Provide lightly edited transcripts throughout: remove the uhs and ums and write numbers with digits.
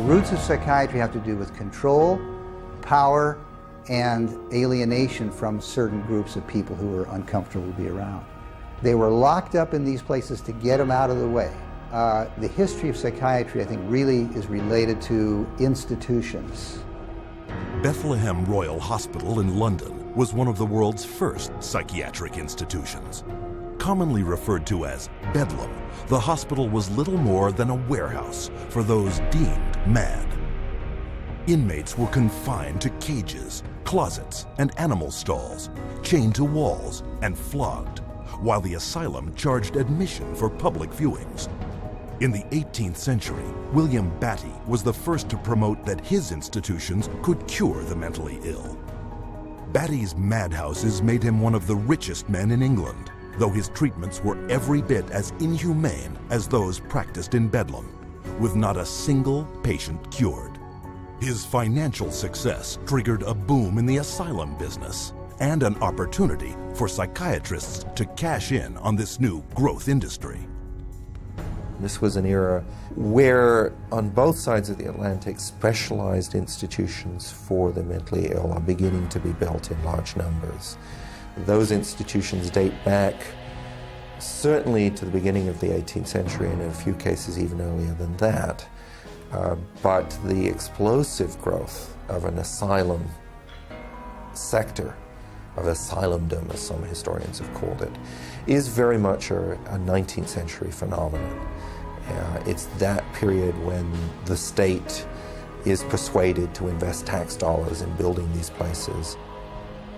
roots of psychiatry have to do with control, power, and alienation from certain groups of people who were uncomfortable to be around. They were locked up in these places to get them out of the way. The history of psychiatry, I think, really is related to institutions. Bethlehem Royal Hospital in London was one of the world's first psychiatric institutions. Commonly referred to as Bedlam, the hospital was little more than a warehouse for those deemed mad. Inmates were confined to cages, closets, and animal stalls, chained to walls and flogged, while the asylum charged admission for public viewings. In the 18th century, William Batty was the first to promote that his institutions could cure the mentally ill. Batty's madhouses made him one of the richest men in England, though his treatments were every bit as inhumane as those practiced in Bedlam, with not a single patient cured. His financial success triggered a boom in the asylum business and an opportunity for psychiatrists to cash in on this new growth industry. This was an era where, on both sides of the Atlantic, specialized institutions for the mentally ill are beginning to be built in large numbers. Those institutions date back certainly to the beginning of the 18th century, and in a few cases even earlier than that. But the explosive growth of an asylum sector, of asylumdom, as some historians have called it, is very much a 19th century phenomenon. It's that period when the state is persuaded to invest tax dollars in building these places.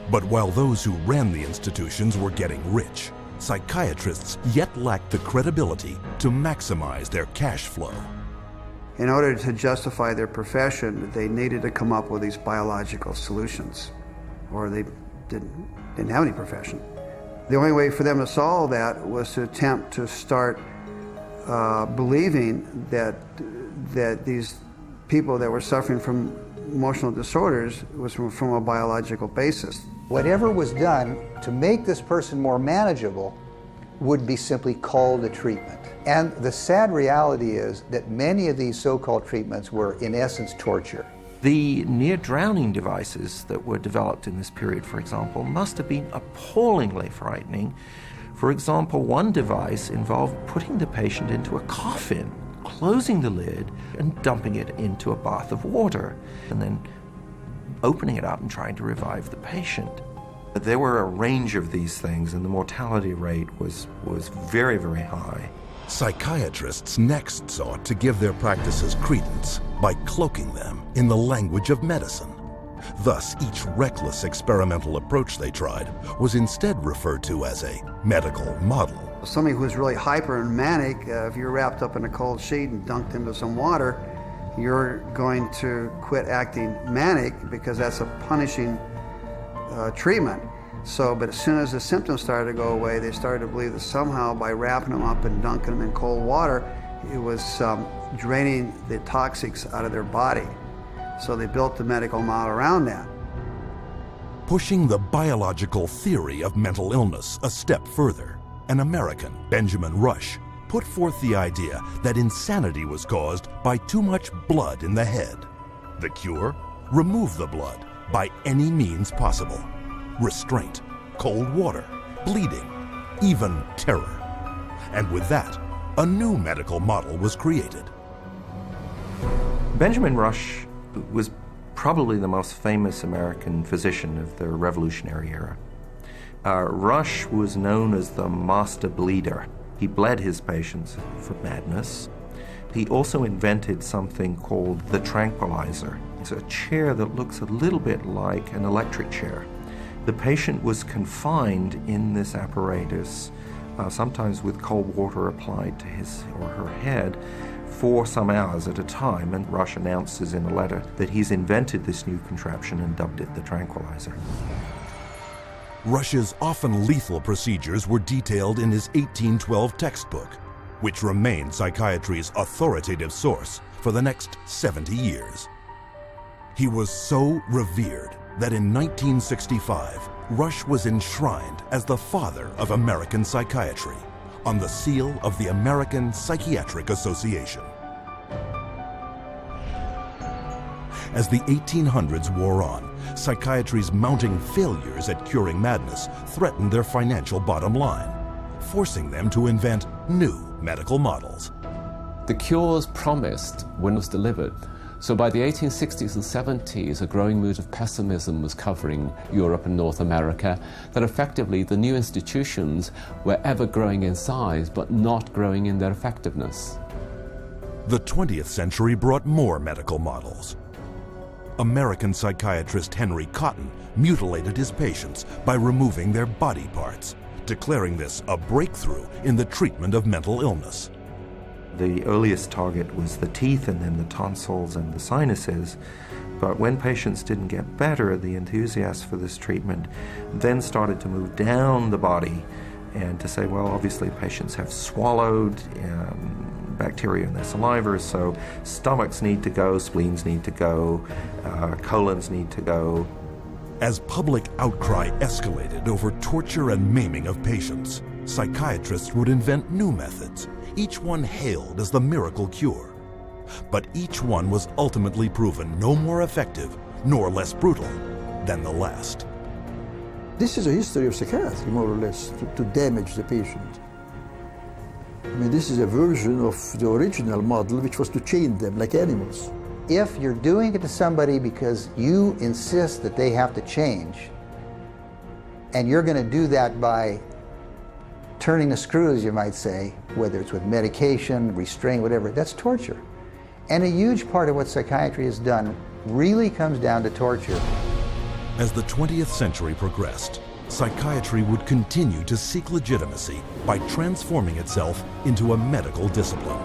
But while those who ran the institutions were getting rich, psychiatrists yet lacked the credibility to maximize their cash flow. In order to justify their profession, they needed to come up with these biological solutions, or they didn't have any profession. The only way for them to solve that was to attempt to start believing that these people that were suffering from emotional disorders was from a biological basis. Whatever was done to make this person more manageable would be simply called a treatment. And the sad reality is that many of these so-called treatments were, in essence, torture. The near-drowning devices that were developed in this period, for example, must have been appallingly frightening. For example, one device involved putting the patient into a coffin, closing the lid, and dumping it into a bath of water, and then opening it up and trying to revive the patient. There were a range of these things, and the mortality rate was very, very high. Psychiatrists next sought to give their practices credence by cloaking them in the language of medicine. Thus, each reckless experimental approach they tried was instead referred to as a medical model. Somebody who's really hyper and manic, if you're wrapped up in a cold sheet and dunked into some water, you're going to quit acting manic because that's a punishing treatment. But as soon as the symptoms started to go away, they started to believe that somehow by wrapping them up and dunking them in cold water, it was draining the toxics out of their body. So they built the medical model around that. Pushing the biological theory of mental illness a step further, an American, Benjamin Rush, put forth the idea that insanity was caused by too much blood in the head. The cure? Remove the blood by any means possible. Restraint, cold water, bleeding, even terror. And with that, a new medical model was created. Benjamin Rush was probably the most famous American physician of the Revolutionary era. Rush was known as the master bleeder. He bled his patients for madness. He also invented something called the tranquilizer. It's a chair that looks a little bit like an electric chair. The patient was confined in this apparatus, sometimes with cold water applied to his or her head, for some hours at a time, and Rush announces in a letter that he's invented this new contraption and dubbed it the tranquilizer. Rush's often lethal procedures were detailed in his 1812 textbook, which remained psychiatry's authoritative source for the next 70 years. He was so revered that in 1965, Rush was enshrined as the father of American psychiatry on the seal of the American Psychiatric Association. As the 1800s wore on, psychiatry's mounting failures at curing madness threatened their financial bottom line, forcing them to invent new medical models. The cures promised when it was delivered. So by the 1860s and 70s, a growing mood of pessimism was covering Europe and North America, that effectively the new institutions were ever growing in size, but not growing in their effectiveness. The 20th century brought more medical models. American psychiatrist Henry Cotton mutilated his patients by removing their body parts, declaring this a breakthrough in the treatment of mental illness. The earliest target was the teeth and then the tonsils and the sinuses. But when patients didn't get better, the enthusiasts for this treatment then started to move down the body and to say, well, obviously patients have swallowed bacteria in their saliva, so stomachs need to go, spleens need to go, colons need to go. As public outcry escalated over torture and maiming of patients, psychiatrists would invent new methods, each one hailed as the miracle cure. But each one was ultimately proven no more effective nor less brutal than the last. This is a history of psychiatry, more or less, to damage the patient. I mean, this is a version of the original model, which was to chain them like animals. If you're doing it to somebody because you insist that they have to change, and you're going to do that by turning the screws, you might say, whether it's with medication, restraint, whatever, that's torture. And a huge part of what psychiatry has done really comes down to torture. As the 20th century progressed, psychiatry would continue to seek legitimacy by transforming itself into a medical discipline.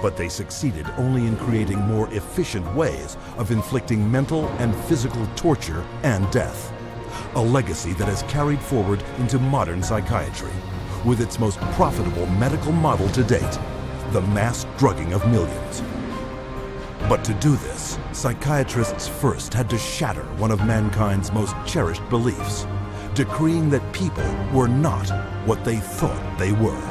But they succeeded only in creating more efficient ways of inflicting mental and physical torture and death, a legacy that has carried forward into modern psychiatry, with its most profitable medical model to date, the mass drugging of millions. But to do this, psychiatrists first had to shatter one of mankind's most cherished beliefs, decreeing that people were not what they thought they were.